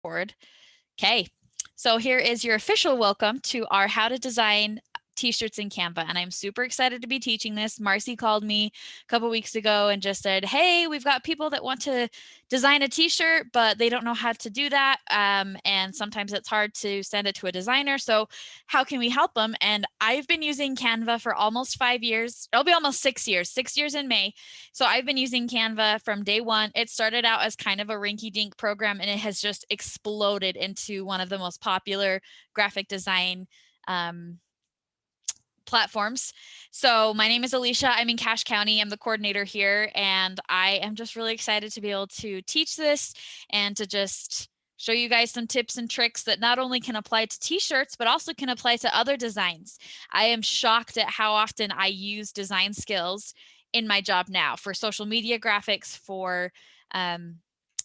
Board. Okay, so here is your official welcome to our How to Design T-shirts in Canva, and I'm super excited to be teaching this. Marcy called me a couple weeks ago and just said, hey, we've got people that want to design a T-shirt, but they don't know how to do that, and sometimes it's hard to send it to a designer, so how can we help them? And I've been using Canva for almost 5 years. It'll be almost 6 years, 6 years in May. So I've been using Canva from day one. It started out as kind of a rinky-dink program, and it has just exploded into one of the most popular graphic design platforms. So my name is Alicia. I'm in Cache County. I'm the coordinator here, and I am just really excited to be able to teach this and to just show you guys some tips and tricks that not only can apply to t-shirts, but also can apply to other designs. I am shocked at how often I use design skills in my job now for social media graphics, for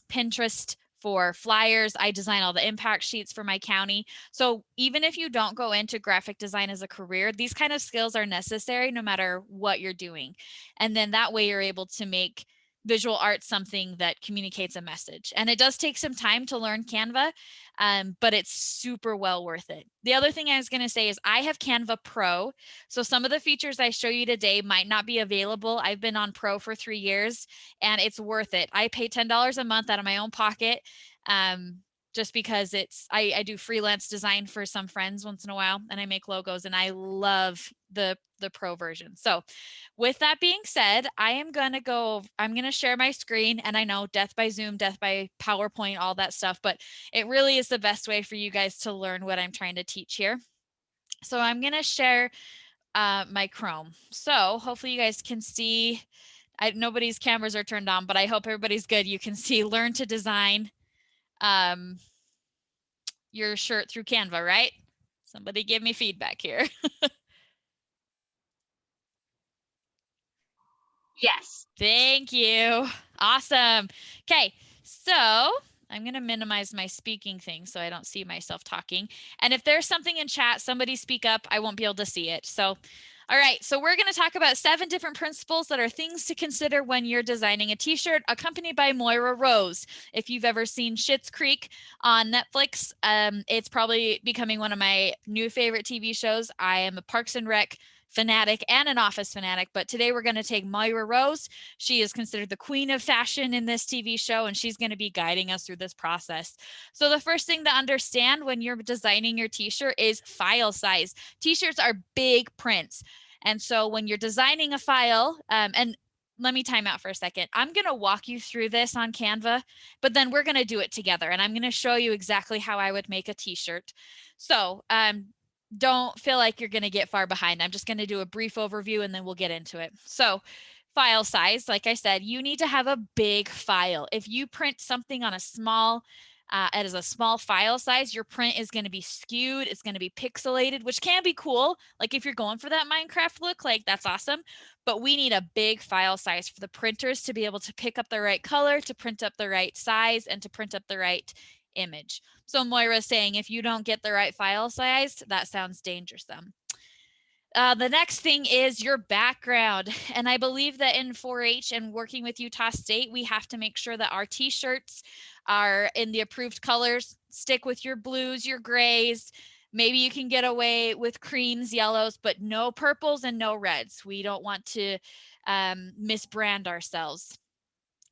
Pinterest, for flyers. I design all the impact sheets for my county. So even if you don't go into graphic design as a career, these kind of skills are necessary no matter what you're doing. And then that way you're able to make visual art something that communicates a message. And it does take some time to learn Canva, but it's super well worth it. The other thing I was going to say is I have Canva Pro. So some of the features I show you today might not be available. I've been on Pro for 3 years, and it's worth it. I pay $10 a month out of my own pocket, just because I do freelance design for some friends once in a while, and I make logos, and I love the Pro version. So with that being said, I'm going to share my screen, and I know death by Zoom, death by PowerPoint, all that stuff, but it really is the best way for you guys to learn what I'm trying to teach here. So I'm going to share my Chrome. So hopefully you guys can see. Nobody's cameras are turned on, but I hope everybody's good. You can see learn to design your shirt through Canva, right? Somebody give me feedback here. Yes. Thank you. Awesome. Okay, so I'm going to minimize my speaking thing so I don't see myself talking. And if there's something in chat, somebody speak up. I won't be able to see it. So, all right, so we're going to talk about 7 different principles that are things to consider when you're designing a t-shirt, accompanied by Moira Rose. If you've ever seen Schitt's Creek on Netflix, it's probably becoming one of my new favorite TV shows. I am a Parks and Rec fanatic and an Office fanatic, but today we're going to take Moira Rose. She is considered the queen of fashion in this TV show, and she's going to be guiding us through this process. So the first thing to understand when you're designing your t-shirt is file size. T-shirts are big prints. And so when you're designing a file, and let me time out for a second. I'm going to walk you through this on Canva, but then we're going to do it together, and I'm going to show you exactly how I would make a t-shirt. So don't feel like you're going to get far behind. I'm just going to do a brief overview and then we'll get into it. So file size, like I said, you need to have a big file. If you print something on a small as a small file size, your print is going to be skewed. It's going to be pixelated, which can be cool. Like if you're going for that Minecraft look, like that's awesome. But we need a big file size for the printers to be able to pick up the right color, to print up the right size, and to print up the right image. So Moira's saying if you don't get the right file size, that sounds dangerous. The next thing is your background. And I believe that in 4-H and working with Utah State, we have to make sure that our t-shirts are in the approved colors. Stick with your blues, your grays. Maybe you can get away with creams, yellows, but no purples and no reds. We don't want to misbrand ourselves.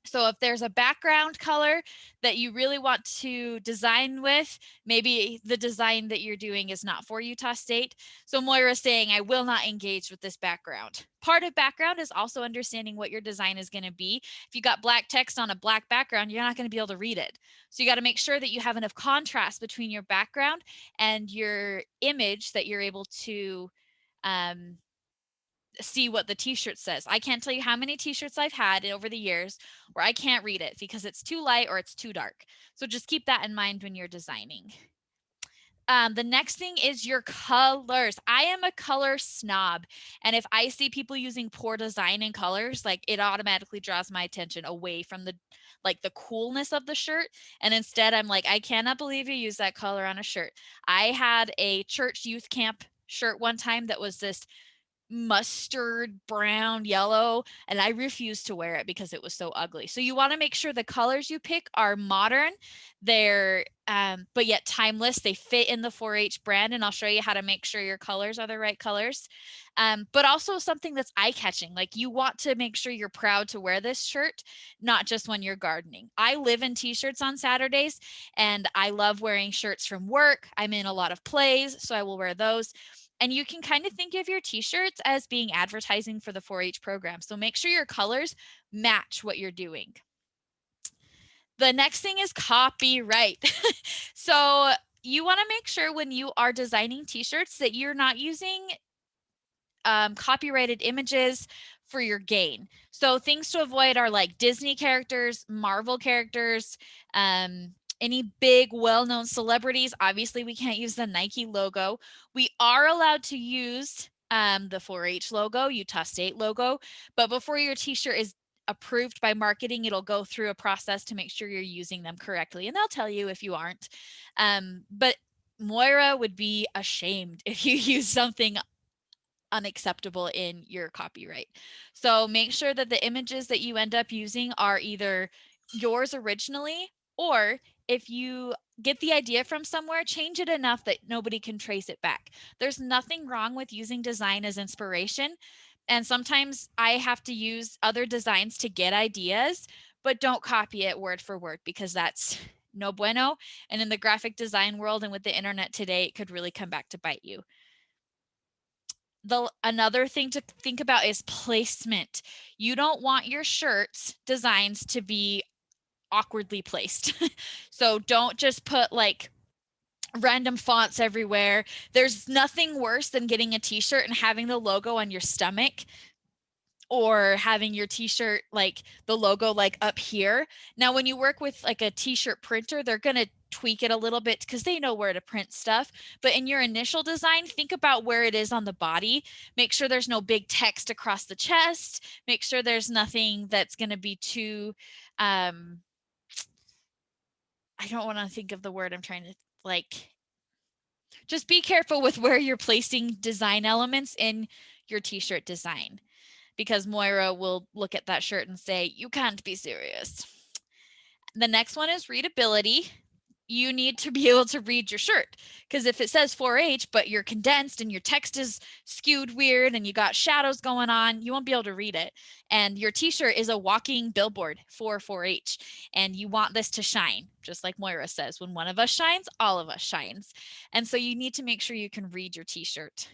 So if there's a background color that you really want to design with, maybe the design that you're doing is not for Utah State. So Moira's saying, I will not engage with this background. Part of background is also understanding what your design is going to be. If you got black text on a black background, you're not going to be able to read it. So you got to make sure that you have enough contrast between your background and your image that you're able to see what the t-shirt says. I can't tell you how many t-shirts I've had over the years where I can't read it because it's too light or it's too dark. So just keep that in mind when you're designing. The next thing is your colors. I am a color snob. And if I see people using poor design in colors, like it automatically draws my attention away from the coolness of the shirt. And instead I'm like, I cannot believe you use that color on a shirt. I had a church youth camp shirt one time that was this mustard brown yellow, and I refused to wear it because it was so ugly. So you want to make sure the colors you pick are modern, they're but yet timeless. They fit in the 4-H brand, and I'll show you how to make sure your colors are the right colors. But also something that's eye-catching. Like, you want to make sure you're proud to wear this shirt, not just when you're gardening. I live in t-shirts on Saturdays, and I love wearing shirts from work. I'm in a lot of plays, so I will wear those. And you can kind of think of your t-shirts as being advertising for the 4-H program. So make sure your colors match what you're doing. The next thing is copyright. So you want to make sure when you are designing t-shirts that you're not using copyrighted images for your gain. So things to avoid are like Disney characters, Marvel characters, any big well-known celebrities. Obviously, we can't use the Nike logo. We are allowed to use the 4-H logo, Utah State logo, but before your t-shirt is approved by marketing, it'll go through a process to make sure you're using them correctly, and they'll tell you if you aren't. But Moira would be ashamed if you use something unacceptable in your copyright. So make sure that the images that you end up using are either yours originally, or if you get the idea from somewhere, change it enough that nobody can trace it back. There's nothing wrong with using design as inspiration. And sometimes I have to use other designs to get ideas, but don't copy it word for word, because that's no bueno. And in the graphic design world and with the internet today, it could really come back to bite you. Another thing to think about is placement. You don't want your shirts designs to be awkwardly placed. So don't just put like random fonts everywhere. There's nothing worse than getting a t-shirt and having the logo on your stomach, or having your t-shirt like the logo like up here. Now, when you work with like a t-shirt printer, they're going to tweak it a little bit because they know where to print stuff. But in your initial design, think about where it is on the body. Make sure there's no big text across the chest. Make sure there's nothing that's going to be too I don't want to think of the word I'm trying to like. Just be careful with where you're placing design elements in your t-shirt design, because Moira will look at that shirt and say, you can't be serious. The next one is readability. You need to be able to read your shirt, because if it says 4-H, but you're condensed and your text is skewed weird and you got shadows going on, you won't be able to read it. And your t-shirt is a walking billboard for 4-H, and you want this to shine, just like Moira says, when one of us shines, all of us shines. And so you need to make sure you can read your t-shirt.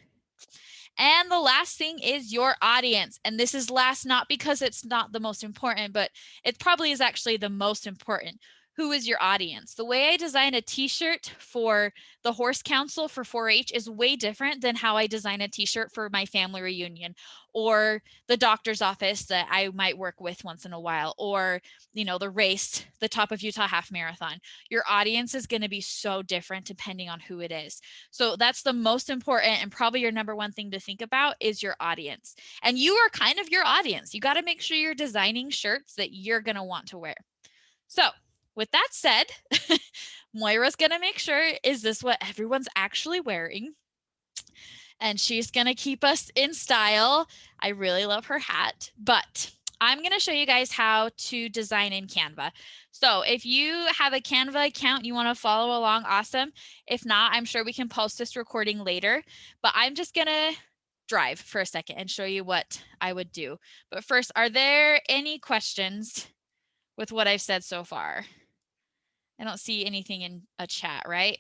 And the last thing is your audience. And this is last not because it's not the most important, but it probably is actually the most important. Who is your audience? The way I design a t-shirt for the Horse Council for 4-H is way different than how I design a t-shirt for my family reunion, or the doctor's office that I might work with once in a while, or, you know, the race, the Top of Utah Half Marathon. Your audience is going to be so different depending on who it is. So that's the most important, and probably your number one thing to think about is your audience. And you are kind of your audience. You got to make sure you're designing shirts that you're going to want to wear. So with that said, Moira's going to make sure, is this what everyone's actually wearing? And she's going to keep us in style. I really love her hat, but I'm going to show you guys how to design in Canva. So if you have a Canva account, you want to follow along, awesome. If not, I'm sure we can post this recording later, but I'm just going to drive for a second and show you what I would do. But first, are there any questions with what I've said so far? I don't see anything in a chat, right?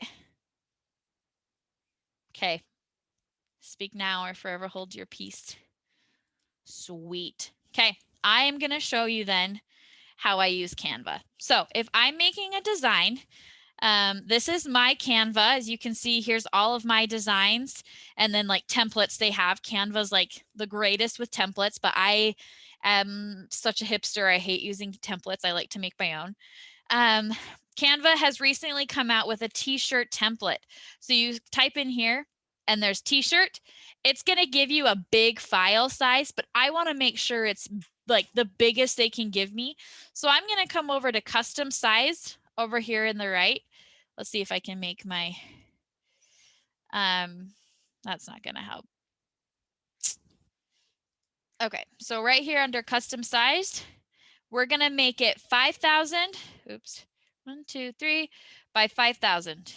Okay. Speak now or forever hold your peace. Sweet. Okay. I am going to show you then how I use Canva. So if I'm making a design, this is my Canva. As you can see, here's all of my designs, and then like templates they have. Canva's like the greatest with templates, but I am such a hipster. I hate using templates. I like to make my own. Canva has recently come out with a t-shirt template. So you type in here and there's t-shirt. It's going to give you a big file size, but I want to make sure it's like the biggest they can give me. So I'm going to come over to custom size over here in the right. Let's see if I can make my, that's not going to help. Okay, so right here under custom sized, we're gonna make it 5,000. Oops, 1, 2, 3 by 5,000.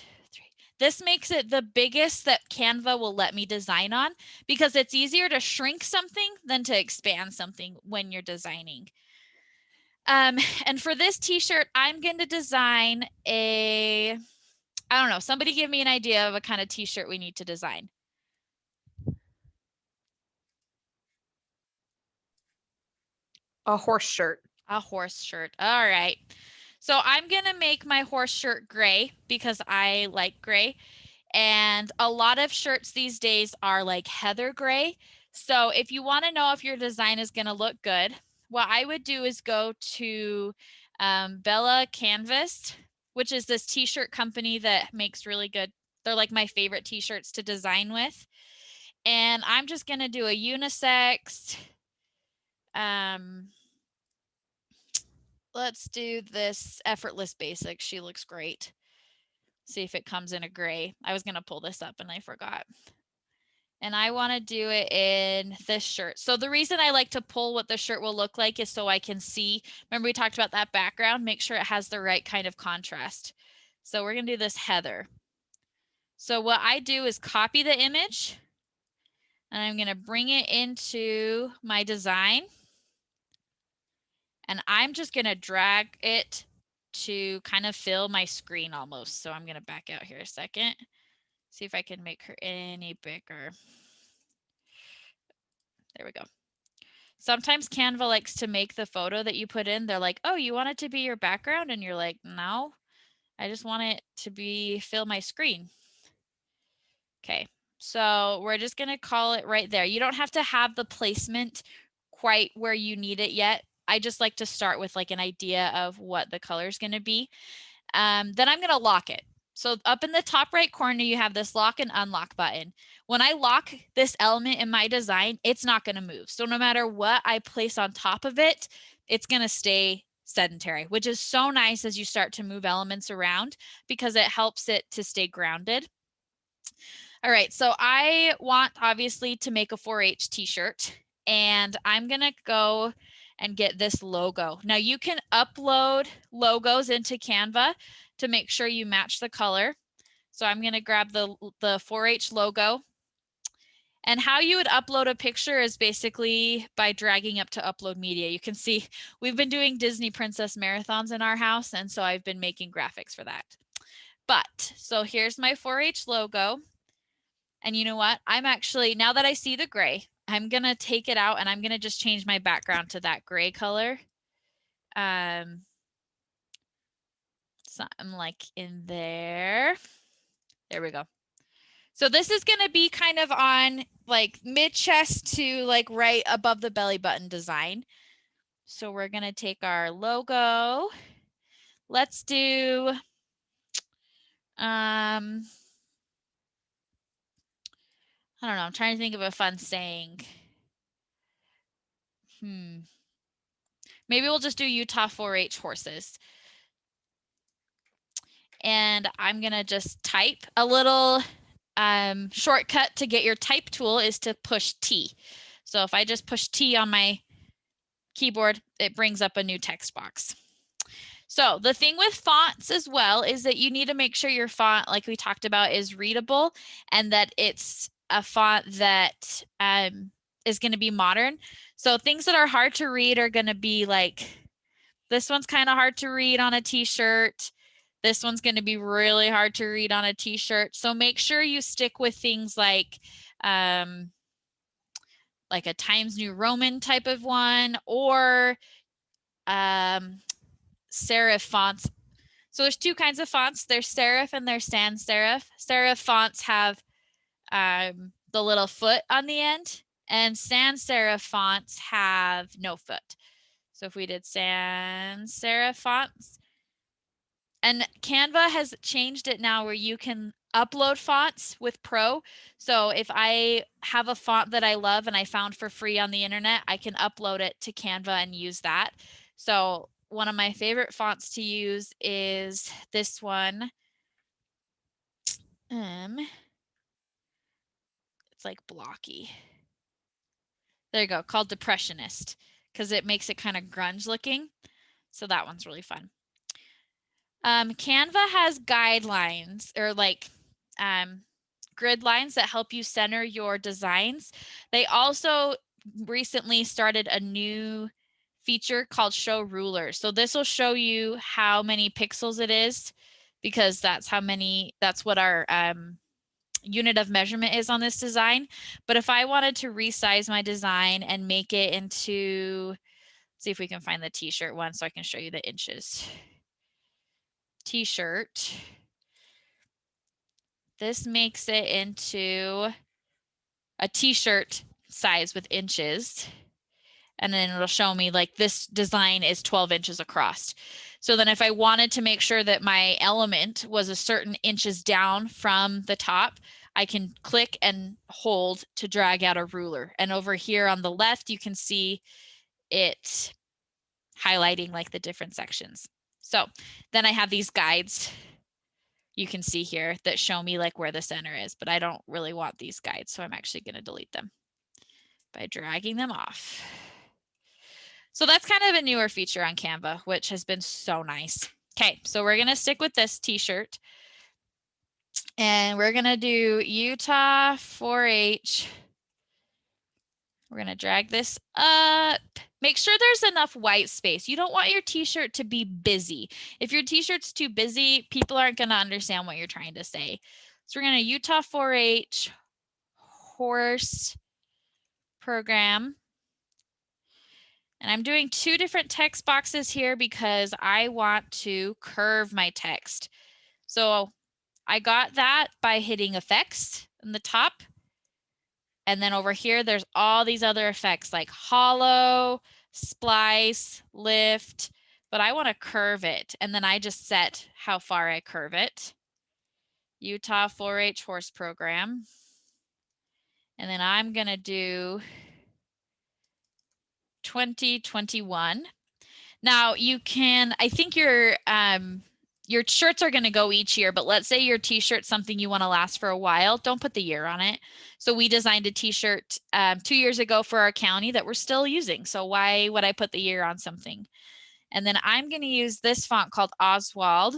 This makes it the biggest that Canva will let me design on because it's easier to shrink something than to expand something when you're designing. And for this t-shirt, I'm going to design I don't know, somebody give me an idea of a kind of t-shirt we need to design. A horse shirt. A horse shirt. All right. So I'm going to make my horse shirt gray because I like gray. And a lot of shirts these days are like heather gray. So if you want to know if your design is going to look good, what I would do is go to Bella Canvas, which is this t-shirt company that makes really good, they're like my favorite t-shirts to design with. And I'm just going to do a unisex. Let's do this effortless basic. She looks great. See if it comes in a gray. I was going to pull this up and I forgot. And I want to do it in this shirt. So the reason I like to pull what the shirt will look like is so I can see. Remember we talked about that background? Make sure it has the right kind of contrast. So we're going to do this heather. So what I do is copy the image and I'm going to bring it into my design. And I'm just going to drag it to kind of fill my screen almost. So I'm going to back out here a second. See if I can make her any bigger. There we go. Sometimes Canva likes to make the photo that you put in. They're like, oh, you want it to be your background? And you're like, no, I just want it to fill my screen. Okay, so we're just gonna call it right there. You don't have to have the placement quite where you need it yet. I just like to start with like an idea of what the color is gonna be. Then I'm gonna lock it. So up in the top right corner, you have this lock and unlock button. When I lock this element in my design, it's not gonna move. So no matter what I place on top of it, it's gonna stay sedentary, which is so nice as you start to move elements around because it helps it to stay grounded. All right, so I want obviously to make a 4-H t-shirt and I'm gonna go and get this logo. Now you can upload logos into Canva to make sure you match the color. So I'm gonna grab the 4-H logo. And how you would upload a picture is basically by dragging up to upload media. You can see we've been doing Disney Princess marathons in our house, and so I've been making graphics for that. But, so here's my 4-H logo. And you know what? I'm actually, now that I see the gray, I'm going to take it out and I'm going to just change my background to that gray color. So I'm like in there. There we go. So this is going to be kind of on like mid chest to like right above the belly button design. So we're going to take our logo. Let's do, I don't know. I'm trying to think of a fun saying. Maybe we'll just do Utah 4-H horses. And I'm going to just type. A little shortcut to get your type tool is to push T. So if I just push T on my keyboard, it brings up a new text box. So the thing with fonts as well is that you need to make sure your font, like we talked about, is readable and that it's a font that is going to be modern. So things that are hard to read are going to be like, this one's kind of hard to read on a t-shirt. This one's going to be really hard to read on a t-shirt. So make sure you stick with things like a Times New Roman type of one or serif fonts. So there's two kinds of fonts. There's serif and there's sans serif. Serif fonts have the little foot on the end, and sans serif fonts have no foot. So if we did sans serif fonts, and Canva has changed it now where you can upload fonts with Pro. So if I have a font that I love and I found for free on the internet, I can upload it to Canva and use that. So one of my favorite fonts to use is this one. It's like blocky. There you go, called Depressionist, because it makes it kind of grunge looking. So that one's really fun. Canva has guidelines or like grid lines that help you center your designs. They also recently started a new feature called Show Ruler. So this will show you how many pixels it is, because that's what our unit of measurement is on this design. But if I wanted to resize my design and make it into, let's see if we can find the t-shirt one so I can show you the inches. T-shirt. This makes it into a t-shirt size with inches. And then it'll show me like this design is 12 inches across. So then if I wanted to make sure that my element was a certain inches down from the top, I can click and hold to drag out a ruler. And over here on the left, you can see it highlighting like the different sections. So then I have these guides you can see here that show me like where the center is, but I don't really want these guides. So I'm actually going to delete them by dragging them off. So that's kind of a newer feature on Canva, which has been so nice. Okay, so we're going to stick with this t-shirt. And we're going to do Utah 4-H. We're going to drag this up. Make sure there's enough white space. You don't want your t-shirt to be busy. If your t-shirt's too busy, people aren't going to understand what you're trying to say. So we're going to Utah 4-H horse program. And I'm doing two different text boxes here because I want to curve my text. So I got that by hitting effects in the top. And then over here, there's all these other effects like hollow, splice, lift, but I want to curve it. And then I just set how far I curve it. Utah 4-H horse program. And then I'm going to do 2021. Now you can, I think your shirts are going to go each year, but let's say your t-shirt's something you want to last for a while. Don't put the year on it. So we designed a t-shirt 2 years ago for our county that we're still using. So why would I put the year on something? And then I'm going to use this font called Oswald.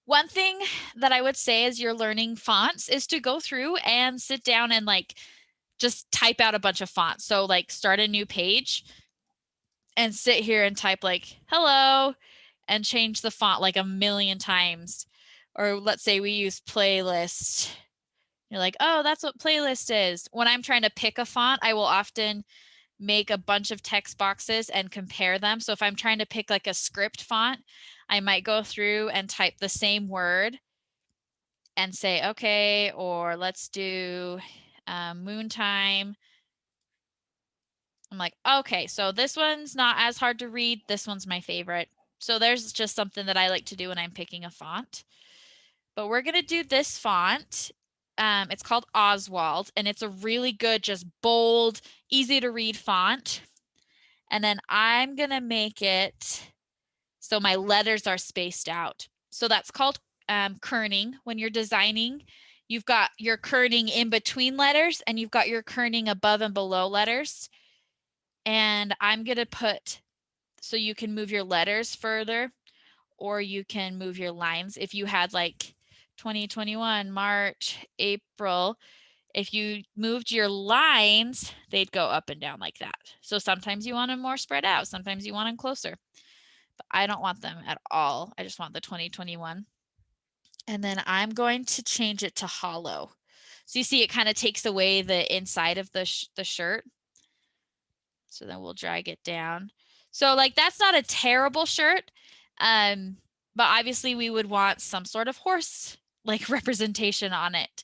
One thing that I would say as you're learning fonts is to go through and sit down and like just type out a bunch of fonts. So like start a new page and sit here and type like hello and change the font like a million times. Or let's say we use playlist. You're like, oh, that's what playlist is. When I'm trying to pick a font, I will often make a bunch of text boxes and compare them. So if I'm trying to pick like a script font, I might go through and type the same word and say, okay, or let's do Moontime. I'm like, okay, so this one's not as hard to read. This one's my favorite. So there's just something that I like to do when I'm picking a font. But we're going to do this font. It's called Oswald, and it's a really good, just bold, easy to read font. And then I'm going to make it so my letters are spaced out. So that's called kerning. When you're designing, you've got your kerning in between letters, and you've got your kerning above and below letters. And I'm going to put, so you can move your letters further, or you can move your lines. If you had like 2021, March, April, if you moved your lines, they'd go up and down like that. So sometimes you want them more spread out. Sometimes you want them closer. But I don't want them at all. I just want the 2021. And then I'm going to change it to hollow. So you see it kind of takes away the inside of the shirt. So then we'll drag it down. So like that's not a terrible shirt. But obviously we would want some sort of horse like representation on it,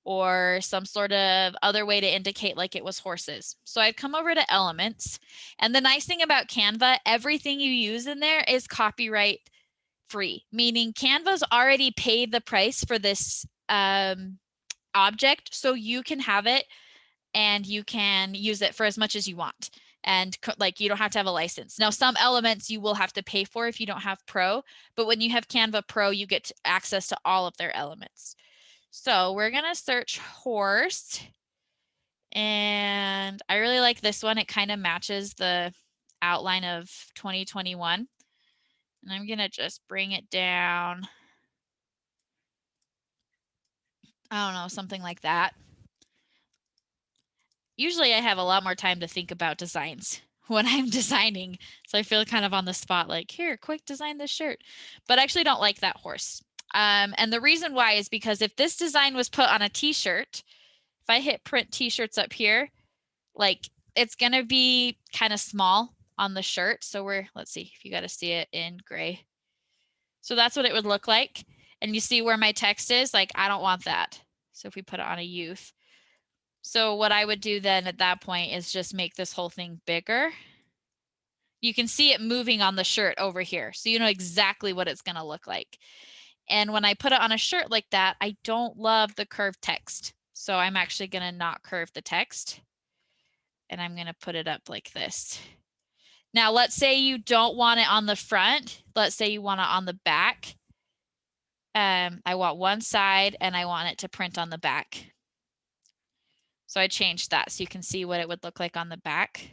or some sort of other way to indicate like it was horses. So I'd come over to elements, and the nice thing about Canva, everything you use in there is copyright free, meaning Canva's already paid the price for this object, so you can have it and you can use it for as much as you want. And like you don't have to have a license. Now, some elements you will have to pay for if you don't have Pro, but when you have Canva Pro, you get access to all of their elements. So we're going to search horse, And I really like this one. It kind of matches the outline of 2021. And I'm gonna just bring it down. I don't know, something like that. Usually I have a lot more time to think about designs when I'm designing. So I feel kind of on the spot, like, here, quick design this shirt. But I actually don't like that horse. And the reason why is because if this design was put on a t-shirt, if I hit print t-shirts up here, like it's gonna be kind of small on the shirt. So let's see if you got to see it in gray. So that's what it would look like. And you see where my text is, like, I don't want that. So if we put it on a youth. So what I would do then at that point is just make this whole thing bigger. You can see it moving on the shirt over here. So you know exactly what it's gonna look like. And when I put it on a shirt like that, I don't love the curved text. So I'm actually gonna not curve the text. And I'm gonna put it up like this. Now, let's say you don't want it on the front. Let's say you want it on the back. I want one side and I want it to print on the back. So I changed that so you can see what it would look like on the back.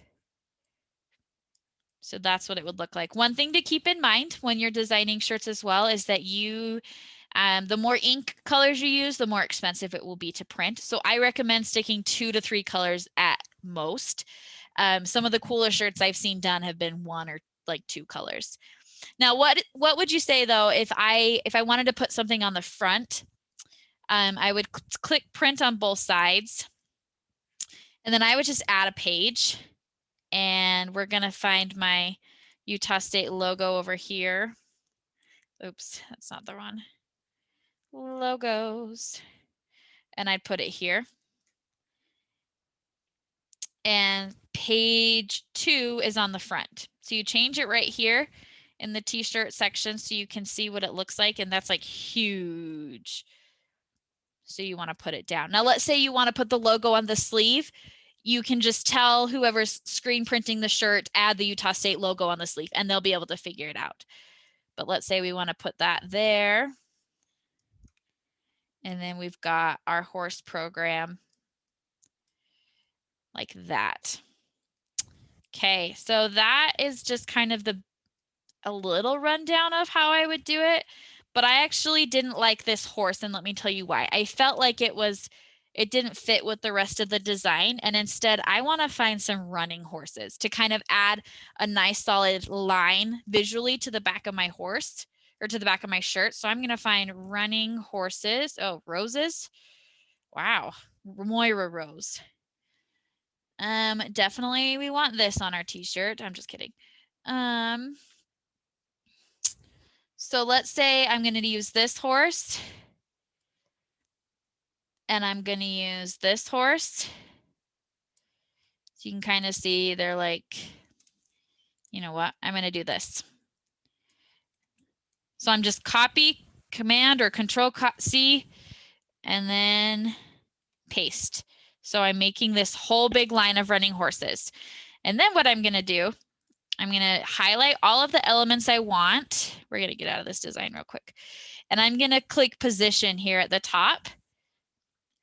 So that's what it would look like. One thing to keep in mind when you're designing shirts as well is that the more ink colors you use, the more expensive it will be to print. So I recommend sticking 2 to 3 colors at most. Some of the cooler shirts I've seen done have been 1 or like 2 colors. Now, what would you say though if I wanted to put something on the front? I would click print on both sides, and then I would just add a page, and we're gonna find my Utah State logo over here. Oops, that's not the one. Logos, and I'd put it here. And page 2 is on the front. So you change it right here in the t-shirt section so you can see what it looks like, and that's like huge. So you want to put it down. Now let's say you want to put the logo on the sleeve. You can just tell whoever's screen printing the shirt, add the Utah State logo on the sleeve, and they'll be able to figure it out. But let's say we want to put that there. And then we've got our horse program like that. Okay, so that is just kind of a little rundown of how I would do it. But I actually didn't like this horse, and let me tell you why. I felt like it didn't fit with the rest of the design, and instead I want to find some running horses to kind of add a nice solid line visually to the back of my horse or to the back of my shirt. So I'm going to find running horses. Oh, roses. Wow. Moira Rose. Definitely we want this on our t-shirt. I'm just kidding. So let's say I'm going to use this horse, and I'm going to use this horse. So you can kind of see they're like, you know what? I'm going to do this. So I'm just copy, command or control C, and then paste. So I'm making this whole big line of running horses. And then what I'm going to do, I'm going to highlight all of the elements I want. We're going to get out of this design real quick. And I'm going to click position here at the top.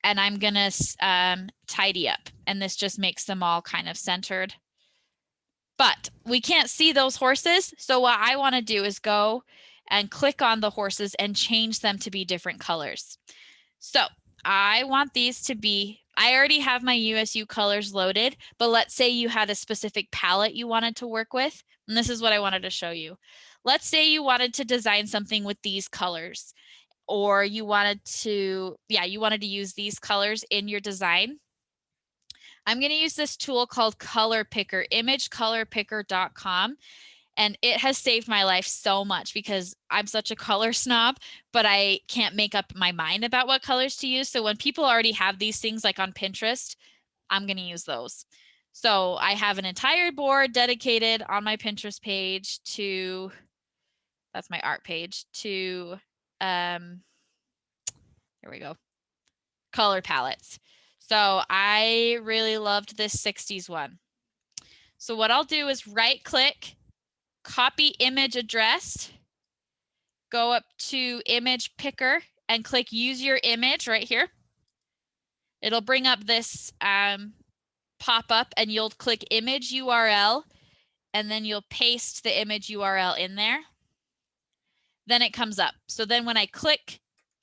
And I'm going to tidy up. And this just makes them all kind of centered. But we can't see those horses. So what I want to do is go and click on the horses and change them to be different colors. So I want these to be, I already have my USU colors loaded, but let's say you had a specific palette you wanted to work with. And this is what I wanted to show you. Let's say you wanted to design something with these colors, or you wanted to use these colors in your design. I'm going to use this tool called Color Picker, imagecolorpicker.com. And it has saved my life so much because I'm such a color snob, but I can't make up my mind about what colors to use. So when people already have these things like on Pinterest, I'm going to use those. So I have an entire board dedicated on my Pinterest page to, that's my art page, to, here we go, color palettes. So I really loved this 60s one. So what I'll do is right click, copy image address, go up to image picker and click use your image right here. It'll bring up this pop up and you'll click image URL and then you'll paste the image URL in there. Then it comes up. So then when I click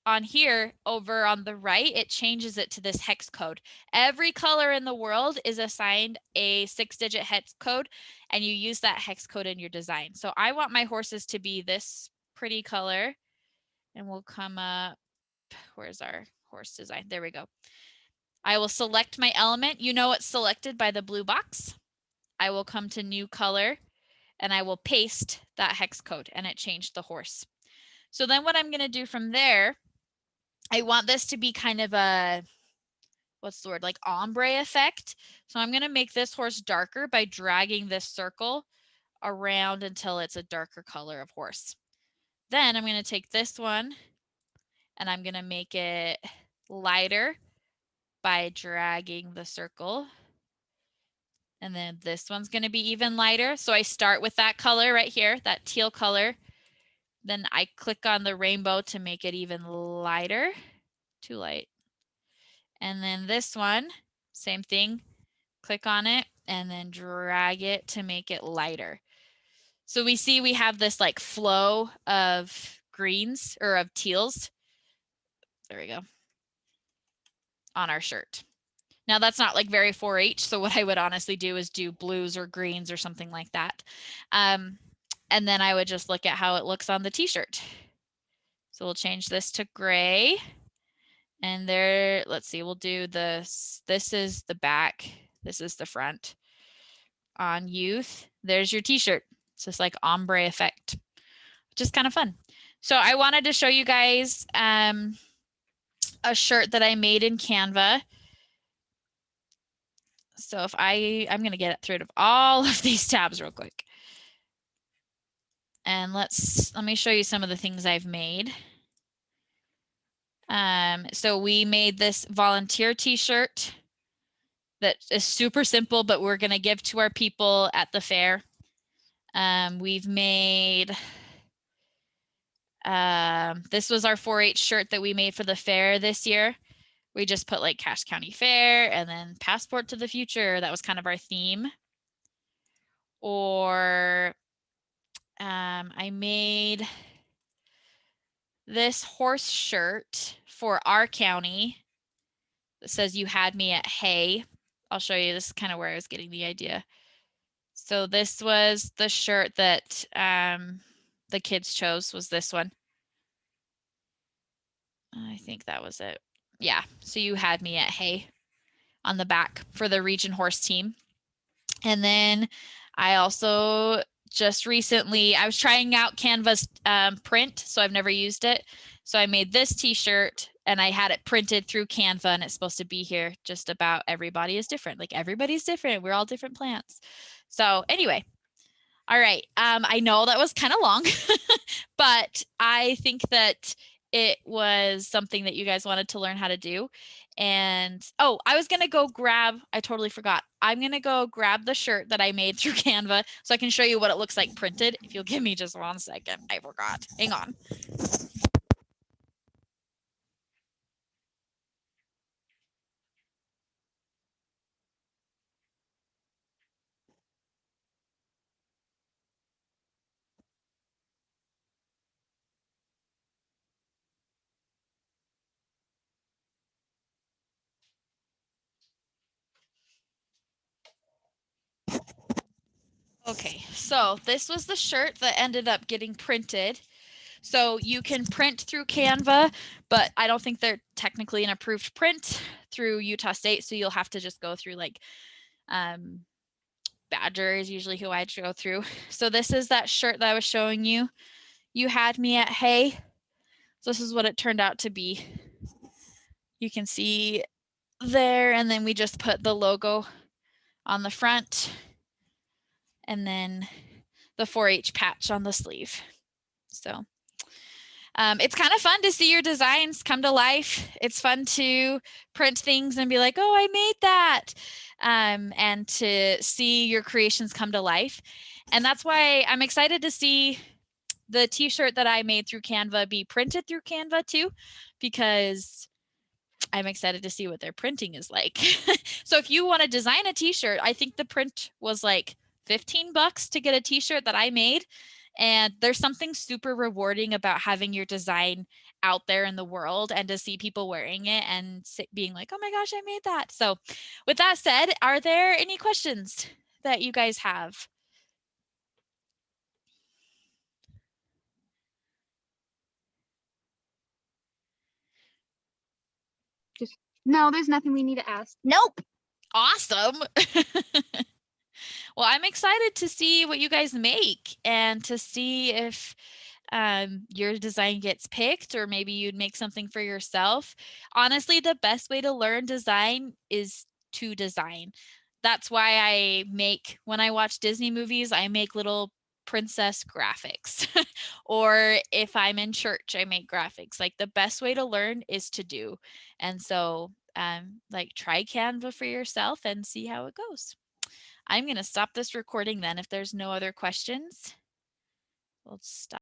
on here over on the right, it changes it to this hex code. Every color in the world is assigned a 6-digit hex code, and you use that hex code in your design. So I want my horses to be this pretty color, and we'll come up, where's our horse design? There we go. I will select my element. You know it's selected by the blue box. I will come to new color and I will paste that hex code, and it changed the horse. So then what I'm going to do from there, I want this to be kind of a, what's the word, like ombre effect. So I'm going to make this horse darker by dragging this circle around until it's a darker color of horse. Then I'm going to take this one and I'm going to make it lighter by dragging the circle. And then this one's going to be even lighter. So I start with that color right here, that teal color. Then I click on the rainbow to make it even lighter. Too light. And then this one, same thing. Click on it and then drag it to make it lighter. So we see we have this like flow of greens or of teals. There we go. On our shirt. Now that's not like very 4-H. So what I would honestly do is do blues or greens or something like that. And then I would just look at how it looks on the t-shirt. So we'll change this to gray. And there, let's see, we'll do this. This is the back. This is the front. On youth, there's your t-shirt. It's just like ombre effect, which is kind of fun. So I wanted to show you guys a shirt that I made in Canva. So if I'm going to get rid of all of these tabs real quick. And let me show you some of the things I've made. So we made this volunteer t-shirt that is super simple, but we're going to give to our people at the fair. We've made, this was our 4-H shirt that we made for the fair this year. We just put like Cache County Fair and then Passport to the Future. That was kind of our theme. Or I made this horse shirt for our county that says "You had me at hay." I'll show you. This is kind of where I was getting the idea. So this was the shirt that the kids chose, was this one. I think that was it. Yeah, so "You had me at hay" on the back for the region horse team. And then I also just recently, I was trying out Canva's print, so I've never used it. So I made this t-shirt and I had it printed through Canva, and it's supposed to be here just about everybody is different. Like everybody's different. We're all different plants. So anyway, all right. I know that was kind of long, but I think that it was something that you guys wanted to learn how to do. And oh, I was going to go grab, I totally forgot. I'm going to go grab the shirt that I made through Canva so I can show you what it looks like printed. If you'll give me just 1 second. I forgot. Hang on. Okay, so this was the shirt that ended up getting printed. So you can print through Canva, but I don't think they're technically an approved print through Utah State. So you'll have to just go through like Badger is usually who I'd go through. So this is that shirt that I was showing you. You had me at hay. So this is what it turned out to be. You can see there, and then we just put the logo on the front and then the 4-H patch on the sleeve. So it's kind of fun to see your designs come to life. It's fun to print things and be like, oh, I made that. And to see your creations come to life. And that's why I'm excited to see the t-shirt that I made through Canva be printed through Canva too, because I'm excited to see what their printing is like. So if you want to design a t-shirt, I think the print was like $15 to get a t-shirt that I made. And there's something super rewarding about having your design out there in the world and to see people wearing it and being like, oh my gosh, I made that. So with that said, are there any questions that you guys have? No, there's nothing we need to ask. Nope. Awesome. Well, I'm excited to see what you guys make and to see if your design gets picked, or maybe you'd make something for yourself. Honestly, the best way to learn design is to design. That's why when I watch Disney movies, I make little princess graphics. Or if I'm in church, I make graphics. Like, the best way to learn is to do. And so like, try Canva for yourself and see how it goes. I'm going to stop this recording then if there's no other questions. We'll stop.